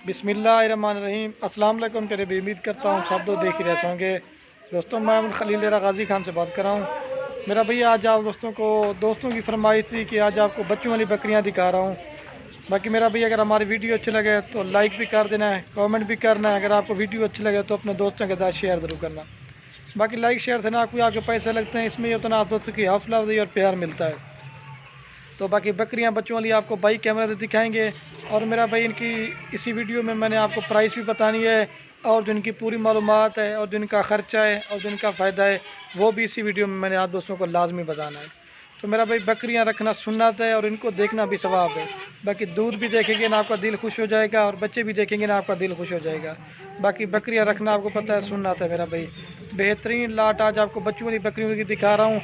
बिस्मिल्लाहिर्रहमानिर्रहीम। अस्सलाम वालेकुम। तेरे भी उम्मीद करता हूँ सब लोग देख ही रहे होंगे। दोस्तों, मैं खलील गाजी खान से बात कर रहा हूँ। मेरा भैया आज आप दोस्तों की फरमाइश थी कि आज आपको बच्चों वाली बकरियाँ दिखा रहा हूँ। बाकी मेरा भैया अगर हमारी वीडियो अच्छी लगे तो लाइक भी कर देना है, कमेंट भी करना है। अगर आपको वीडियो अच्छी लगे तो अपने दोस्तों के साथ शेयर ज़रूर करना। बाकी लाइक शेयर से ना कोई आपके पैसे लगते हैं, इसमें उतना आप दोस्तों की हौसला अफजाई और प्यार मिलता है। तो बाकी बकरियां बच्चों वाली आपको भाई कैमरा से दिखाएंगे। और मेरा भाई इनकी इसी वीडियो में मैंने आपको प्राइस भी बतानी है, और जो इनकी पूरी मालूमात है, और जो इनका ख़र्चा है, और जो इनका फ़ायदा है, वो भी इसी वीडियो में मैंने आप दोस्तों को लाजमी बताना है। तो मेरा भाई बकरियां रखना सुन्नत है और इनको देखना भी सवाब है। बाकी दूध भी देखेंगे ना आपका दिल खुश हो जाएगा, और बच्चे भी देखेंगे ना आपका दिल खुश हो जाएगा। बाकी बकरियां रखना आपको पता है सुन्नत है। मेरा भाई बेहतरीन लाट आज आपको बच्चों वाली बकरियों की दिखा रहा हूँ।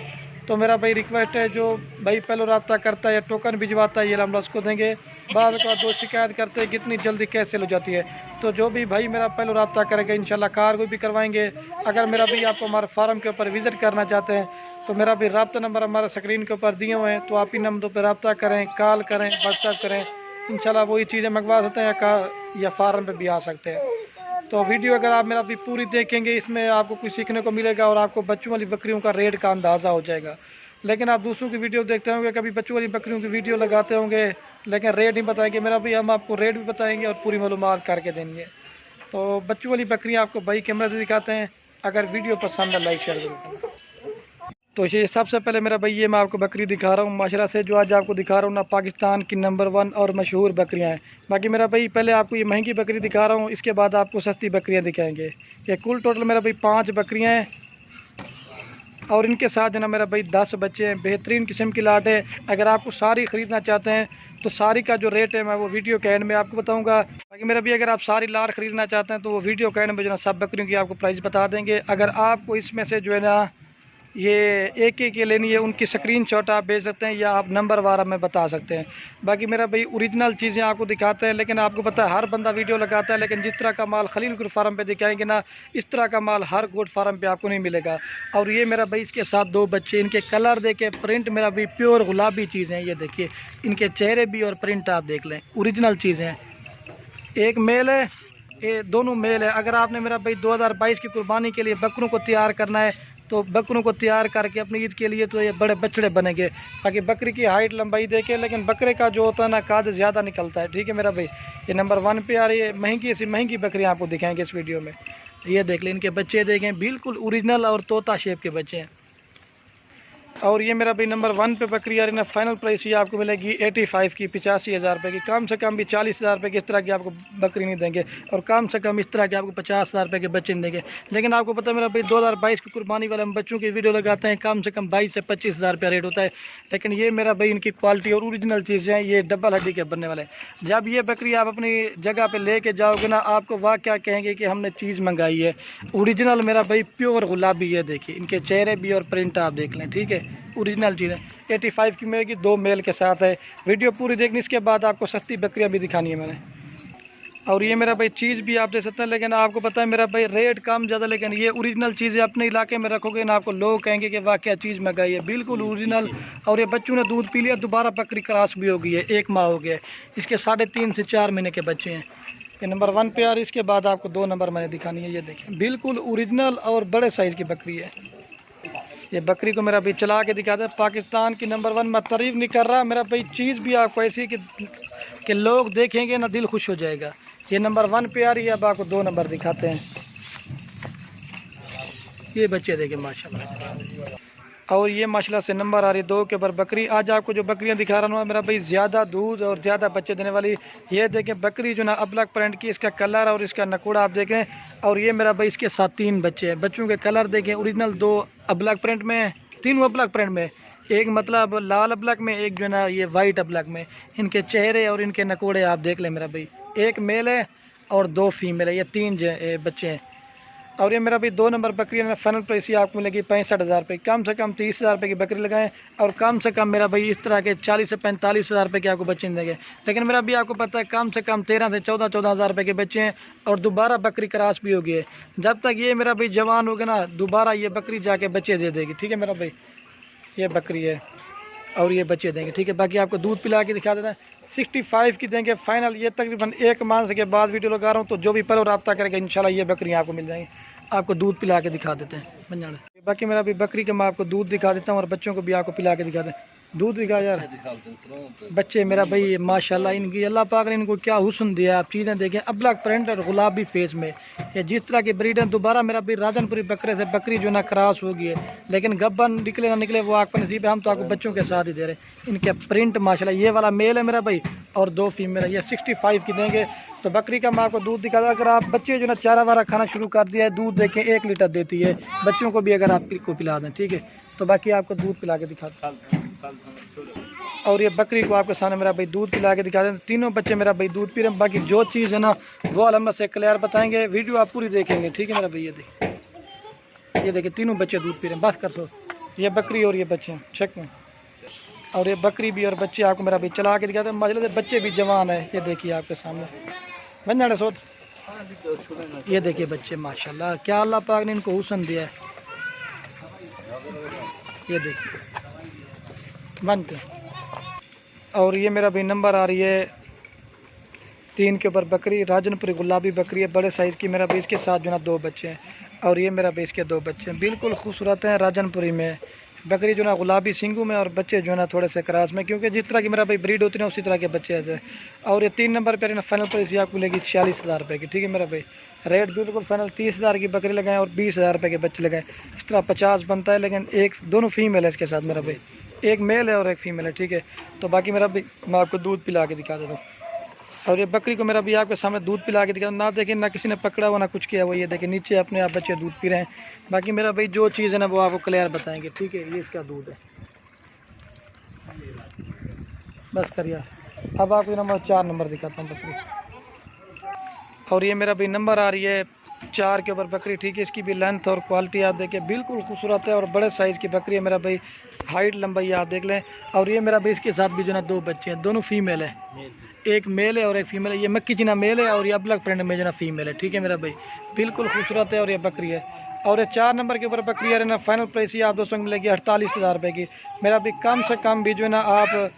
तो मेरा भाई रिक्वेस्ट है, जो भाई पहले रब्ता करता है या टोकन भिजवाता है, ये हम उसको देंगे। बाद का दो शिकायत करते हैं कितनी जल्दी कैसे हो जाती है। तो जो भी भाई मेरा पहले रब्ता करेगा इंशाल्लाह कार को भी करवाएंगे। अगर मेरा भाई आपको हमारे फार्म के ऊपर विज़िट करना चाहते हैं तो मेरा भी रब्ता नंबर हमारे स्क्रीन के ऊपर दिए हुए हैं। तो आप इन नंबरों पर रब्ता करें, कॉल करें, व्हाट्सएप करें। इंशाल्लाह वही चीज़ें मंगवा सकते हैं या फार्म पर भी आ सकते हैं। तो वीडियो अगर आप मेरा भी पूरी देखेंगे, इसमें आपको कुछ सीखने को मिलेगा और आपको बच्चों वाली बकरियों का रेट का अंदाज़ा हो जाएगा। लेकिन आप दूसरों की वीडियो देखते होंगे, कभी बच्चों वाली बकरियों की वीडियो लगाते होंगे लेकिन रेट नहीं बताएंगे। मेरा भी हम आपको रेट भी बताएंगे और पूरी मालूमात करके देंगे। तो बच्चों वाली बकरियाँ आपको भाई कैमरा से दिखाते हैं। अगर वीडियो पसंद है लाइक शेयर जरूर करें। तो ये सबसे पहले मेरा भाई ये मैं आपको बकरी दिखा रहा हूँ माशाल्लाह से, जो आज आपको दिखा रहा हूँ ना, पाकिस्तान की नंबर 1 और मशहूर बकरियाँ हैं। बाकी मेरा भाई पहले आपको ये महंगी बकरी दिखा रहा हूँ, इसके बाद आपको सस्ती बकरियाँ दिखाएंगे। ये कुल टोटल मेरा भाई 5 बकरियाँ हैं और इनके साथ जो ना मेरा भाई 10 बच्चे हैं। बेहतरीन किस्म की लाट है। अगर आपको सारी ख़रीदना चाहते हैं तो सारी का जो रेट है मैं वो वीडियो के एंड में आपको बताऊंगा। बाकी मेरा भी अगर आप सारी लाट ख़रीदना चाहते हैं तो वो वीडियो के एंड में जो ना सब बकरियों की आपको प्राइस बता देंगे। अगर आपको इसमें से जो है ना ये एक एक लेनी है, उनकी स्क्रीनशॉट आप भेज सकते हैं या आप नंबर वार में बता सकते हैं। बाकी मेरा भाई ओरिजिनल चीज़ें आपको दिखाते हैं, लेकिन आपको पता है हर बंदा वीडियो लगाता है, लेकिन जिस तरह का माल खलील गोट फार्म पे दिखाएंगे ना, इस तरह का माल हर गोट फार्म पे आपको नहीं मिलेगा। और ये मेरा भाई इसके साथ 2 बच्चे, इनके कलर देखे, प्रिंट मेरा भाई प्योर गुलाबी चीज़ें हैं। ये देखिए इनके चेहरे भी और प्रिंट आप देख लें, ओरिजिनल चीज़ें हैं। एक मेल है, ये दोनों मेल है। अगर आपने मेरा भाई 2022 की कुर्बानी के लिए बकरों को तैयार करना है तो बकरों को तैयार करके अपनी ईद के लिए तो ये बड़े बछड़े बनेंगे। बाकी बकरी की हाइट लंबाई देखें, लेकिन बकरे का जो होता है ना काद ज़्यादा निकलता है। ठीक है मेरा भाई, ये नंबर 1 पे आ रही है। महंगी से महंगी बकरियाँ आपको दिखाएंगे इस वीडियो में। ये देख लें, इनके बच्चे देखें, बिल्कुल ओरिजिनल और तोता शेप के बच्चे हैं। और ये मेरा भाई नंबर 1 पे बकरी आ रही है ना, फाइनल प्राइस ये आपको मिलेगी 85 की, 85,000 रुपये की। कम से कम भी 40,000 रुपये की इस तरह की आपको बकरी नहीं देंगे, और कम से कम इस तरह के आपको 50,000 रुपये के बच्चे नहीं देंगे। लेकिन आपको पता है मेरा भाई 2022 की कुर्बानी वाले हम बच्चों की वीडियो लगाते हैं, कम से कम 22 से 25,000 रुपया रेट होता है। लेकिन ये मेरा भाई इनकी क्वालिटी और ओरिजिनल चीज़ें हैं, ये डबल हड्डी के बनने वाले हैं। जब ये बकरी आप अपनी जगह पर लेके जाओगे ना, आपको वाह क्या कहेंगे कि हमने चीज़ मंगाई है। ओरिजिनल मेरा भाई प्योर गुलाबी है। देखिए इनके चेहरे भी और प्रिंट आप देख लें। ठीक है, ओरिजिनल चीज़ है। 85 की मिलेगी, 2 मेल के साथ है। वीडियो पूरी देखने इसके बाद आपको सस्ती बकरियां भी दिखानी है मैंने। और ये मेरा भाई चीज़ भी आप दे सकते हैं, लेकिन आपको पता है मेरा भाई रेट कम ज़्यादा, लेकिन ये ओरिजिनल चीज़ें अपने इलाके में रखोगे ना, आपको लोग कहेंगे कि वाह क्या चीज़ मंगाई है, बिल्कुल ओरिजिनल। और ये बच्चों ने दूध पी लिया, दोबारा बकरी क्रॉस भी हो गई है, 1 माह हो गया है। इसके 3.5 से 4 महीने के बच्चे हैं। ये नंबर 1 पे आ रही है। इसके बाद आपको 2 नंबर मैंने दिखानी है। ये देखें बिल्कुल ओरिजिनल और बड़े साइज़ की बकरी है। ये बकरी को मेरा भाई चला के दिखाता है। पाकिस्तान की नंबर 1, मैं तारीफ नहीं कर रहा, मेरा भाई चीज़ भी आपको ऐसी है कि लोग देखेंगे ना दिल खुश हो जाएगा। ये नंबर 1 पे आ रही है। अब आपको 2 नंबर दिखाते हैं। ये बच्चे देखें माशाल्लाह, और ये माशाल्लाह से नंबर आ रही है 2 के ऊपर बकरी। आज आपको जो बकरियां दिखा रहा हूँ मेरा भाई ज़्यादा दूध और ज़्यादा बच्चे देने वाली। ये देखें बकरी जो ना अबलग प्रिंट की, इसका कलर और इसका नकूड़ा आप देखें। और ये मेरा भाई इसके साथ 3 बच्चे हैं। बच्चों के कलर देखें, ओरिजिनल 2 अबलग प्रिंट में, 3 अबलग प्रिंट में, एक मतलब लाल अबलग में, एक जो है ना ये वाइट अबलग में। इनके चेहरे और इनके नकूड़े आप देख लें मेरा भाई। एक मेल है और 2 फीमेल है। ये 3 बच्चे हैं। और ये मेरा भाई 2 नंबर बकरी है। फाइनल प्राइस ये आपको मिलेगी 65,000 रुपये। कम से कम 30,000 रुपये की बकरी लगाएं, और कम से कम मेरा भाई इस तरह के 40 से 45,000 रुपये के आपको बच्चे देंगे। लेकिन मेरा भी आपको पता है कम से कम 13 से 14,000 रुपये के बच्चे हैं, और दोबारा बकरी क्रॉस भी हो गई है। जब तक ये मेरा भाई जवान होगा ना, दोबारा ये बकरी जाके बच्चे दे देगी। ठीक है मेरा भाई, ये बकरी है। और ये बच्चे देंगे, ठीक है। बाकी आपको दूध पिला के दिखा देते हैं, 65 की देंगे फाइनल। ये तकरीबन 1 माह के बाद वीडियो लगा रहा हूँ, तो जो भी पहले रब्ता करेगा इंशाल्लाह ये बकरियाँ आपको मिल जाएंगी। आपको दूध पिला के दिखा देते हैं बंजाना। बाकी मेरा भी बकरी का मैं आपको दूध दिखा देता हूँ और बच्चों को भी आपको पिला के दिखा दें। दूध दिखा यार बच्चे मेरा भाई माशाल्लाह, इनकी अल्लाह पाक ने इनको क्या हुस्न दिया। आप चीज़ें देखें, अब्लक प्रिंट और गुलाबी फेस में, या जिस तरह की ब्रीड है। दोबारा मेरा भी राजनपुरी बकरे से बकरी जो ना क्रॉस हो गई है, लेकिन गब्बन निकले ना निकले वो आपका नसीब है। हम तो आपको बच्चों के साथ ही दे रहे हैं। इनके प्रिंट माशाल्लाह, ये वाला मेल है मेरा भाई और 2 फीमेल है। ये 65 की देंगे। तो बकरी का मैं आपको दूध दिखा दूँ। अगर आप बच्चे जो ना चारा वारा खाना शुरू कर दिया है, दूध देखें 1 लीटर देती है। बच्चों को भी अगर आप को पिला दें, ठीक है। तो बाकी आपको दूध पिला के दिखा, और ये बकरी को आपके सामने मेरा भाई दूध पिला के दिखा दें। तीनों बच्चे मेरा भाई दूध पी रहे हैं। बाकी जो चीज़ है ना वो अलहमद से क्लियर बताएंगे, वीडियो आप पूरी देखेंगे, ठीक है मेरा भाई। ये देखिए तीनों बच्चे दूध पी रहे हैं। बस कर सो, ये बकरी और ये बच्चे चेक में, और ये बकरी भी और बच्चे आपको मेरा भाई चला के दिखाते हैं। मसले से बच्चे भी जवान है। ये देखिए आपके सामने बन जाने सोच। ये देखिए बच्चे माशाल्लाह, क्या अल्लाह पाक ने इनको हुस्न दिया है। ये देखिए बनते। और ये मेरा भी नंबर आ रही है 3 के ऊपर बकरी, राजनपुरी गुलाबी बकरी है, बड़े साइज़ की। मेरा भी इसके साथ जो ना 2 बच्चे हैं, और ये मेरा भी इसके 2 बच्चे हैं। बिल्कुल खूबसूरत हैं, राजनपुरी में बकरी जो ना गुलाबी सिंगू में, और बच्चे जो है ना थोड़े से क्रॉस में, क्योंकि जिस तरह की मेरा भाई ब्रीड होती है उसी तरह के बच्चे आते हैं। और ये 3 नंबर पर ना फाइनल प्राइस आपको मिलेगी 46,000 रुपये की, ठीक है मेरा भाई। रेट बिल्कुल फाइनल 30,000 की बकरी लगाएं और 20,000 रुपये के बच्चे लगाएं। इस तरह 50 बनता है, लेकिन दोनों फीमेल है इसके साथ मेरा भाई, एक मेल है और एक फीमेल है, ठीक है। तो बाकी मेरा भी मैं आपको दूध पिला के दिखा देता हूँ। और ये बकरी को मेरा भी आपके सामने दूध पिला के दिखा, ना देखें ना किसी ने पकड़ा हुआ ना कुछ किया हुआ। ये देखें नीचे अपने आप बच्चे दूध पी रहे हैं। बाकी मेरा भाई जो चीज़ है ना वो आपको क्लियर बताएंगे, ठीक है। ये इसका दूध है, बस करिए। अब आपको नंबर 4 नंबर दिखाता हूँ बकरी। और ये मेरा भी नंबर आ रही है 4 के ऊपर बकरी, ठीक है। इसकी भी लेंथ और क्वालिटी आप देखें बिल्कुल खूबसूरत है, और बड़े साइज़ की बकरी है मेरा भाई। हाइट लंबाई आप देख लें। और ये मेरा भाई इसके साथ भी जो ना 2 बच्चे हैं, दोनों फीमेल है, एक मेल है और एक फीमेल है। ये मक्की जिना मेल है और ये अब्लक प्रिंट में जो ना फीमेल है, ठीक है मेरा भाई। बिल्कुल खूबसूरत है और ये बकरी है। और ये 4 नंबर के ऊपर बकरी है ना, फाइनल प्राइस ये आप दोस्तों को मिलेगी 48,000 रुपये की। मेरा भी कम से कम भी जो है ना आप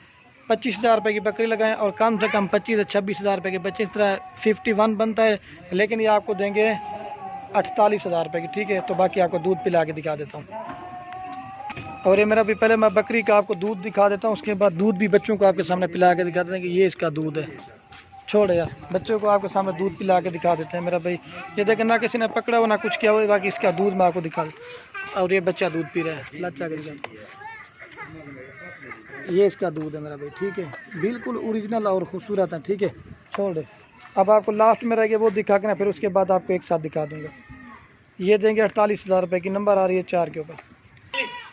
25,000 रुपये की बकरी लगाएं, और कम से कम 25 से 26,000 रुपये के बच्चे। इस तरह 51 बनता है, लेकिन ये आपको देंगे 48,000 रुपये की, ठीक है। तो बाकी आपको दूध पिला के दिखा देता हूँ। और ये मेरा भी पहले मैं बकरी का आपको दूध दिखा देता हूँ, उसके बाद दूध भी बच्चों को आपके सामने पिला के दिखा देते हैं कि ये इसका दूध है। छोड़ यार, बच्चों को आपके सामने दूध पिला के दिखा देते हैं मेरा भाई। ये देखें ना किसी ने पकड़ा हो ना कुछ किया हो। बाकी इसका दूध मैं आपको दिखा दूँ। और ये बच्चा दूध पी रहा है, लच्चा के दिखा, ये इसका दूध है मेरा भाई, ठीक है। बिल्कुल ओरिजिनल और खूबसूरत है, ठीक है। छोड़ दे। अब आपको लास्ट में रहेगा वो दिखा के ना, फिर उसके बाद आपको एक साथ दिखा दूंगा। ये देंगे 48,000 रुपये की। नंबर आ रही है 4 के ऊपर।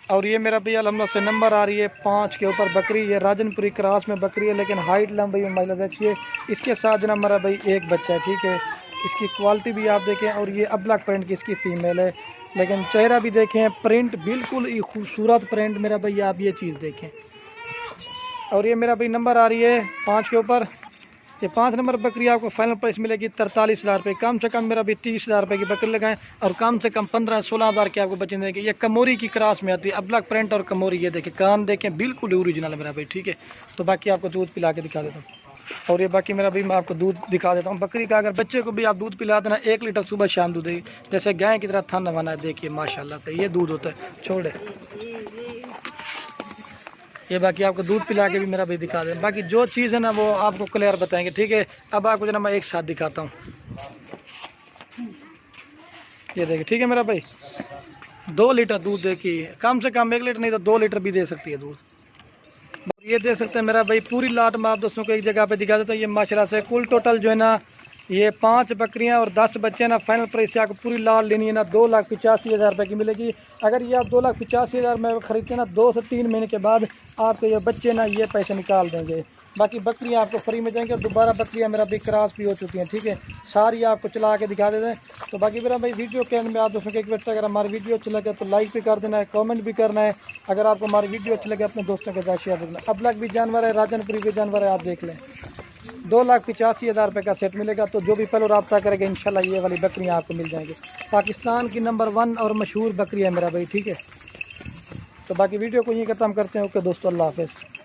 और ये मेरा भैया अल्हम्दुलिल्लाह से नंबर आ रही है 5 के ऊपर बकरी। ये राजनपुरी क्रॉस में बकरी है, लेकिन हाइट लंबाई में महिला देखिए। इसके साथ जो मेरा भाई एक बच्चा है, ठीक है। इसकी क्वालिटी भी आप देखें, और ये अब्लक प्रिंट की इसकी फीमेल है, लेकिन चेहरा भी देखें, प्रिंट बिल्कुल ही खूबसूरत प्रिंट मेरा भैया, आप ये चीज़ देखें। और ये मेरा भाई नंबर आ रही है 5 के ऊपर। ये 5 नंबर बकरी आपको फाइनल प्राइस मिलेगी 43,000 रुपये। कम से कम मेरा भी 30,000 रुपये की बकरी लगाएं, और कम से कम 15-16,000 के आपको बच्चे देंगे। ये कमोरी की क्रॉस में आती है, अब्लक प्रिंट और कमोरी। ये देखें कान देखें, बिल्कुल ओरिजिनल है मेरा भाई, ठीक है। तो बाकी आपको दूध पिला के दिखा देता हूँ। और ये बाकी मेरा भी मैं आपको दूध दिखा देता हूँ बकरी का। अगर बच्चे को भी आप दूध पिला देना 1 लीटर सुबह शाम दूध देगी, जैसे गाय की तरह थन नवाना है। देखिए माशाल्लाह से ये दूध होता है। छोड़े ये बाकी आपको दूध पिला के भी मेरा भी दिखा दें। बाकी जो चीज़ है ना वो आपको क्लियर बताएंगे, ठीक है। अब आपको जना मैं एक साथ दिखाता हूँ। ये देखिए, ठीक है मेरा भाई। 2 लीटर दूध देखिए, कम से कम 1 लीटर नहीं तो 2 लीटर भी दे सकती है दूध। ये दे सकते हैं मेरा भाई। पूरी लाट में आप दोस्तों को एक जगह पे दिखा देता हूँ। ये माशाल्लाह से कुल टोटल जो है ना, ये 5 बकरियां और 10 बच्चे ना, फाइनल प्राइस से आपको पूरी लाट लेनी है ना 2,85,000 रुपये की मिलेगी। अगर ये आप 2,85,000 में खरीदते हैं ना, 2 से 3 महीने के बाद आपके ये बच्चे ना ये पैसे निकाल देंगे। बाकी बकरियां आपको फ्री में जाएंगे। दोबारा बकरियां मेरा भी क्रॉस भी हो चुकी हैं, ठीक है। सारी आपको चला के दिखा देते हैं। तो बाकी मेरा भाई वीडियो के अंदर में आप दोस्तों को एक व्यक्त, अगर हमारी वीडियो अच्छी लगे तो लाइक भी कर देना है, कमेंट भी करना है। अगर आपको हमारी वीडियो अच्छी लगे अपने दोस्तों के साथ शेयर करना। अब्लक भी जानवर है, राजनपुरी भी जानवर है, आप देख लें। 2,85,000 रुपये का सेट मिलेगा। तो जो भी पहले रब्ता करेगा इंशाल्लाह ये वाली बकरियाँ आपको मिल जाएंगी। पाकिस्तान की नंबर 1 और मशहूर बकरी है मेरा भाई, ठीक है। तो बाकी वीडियो को यहीं ख़त्म करते हैं। ओके दोस्तों, अल्लाह हाफ़िज़।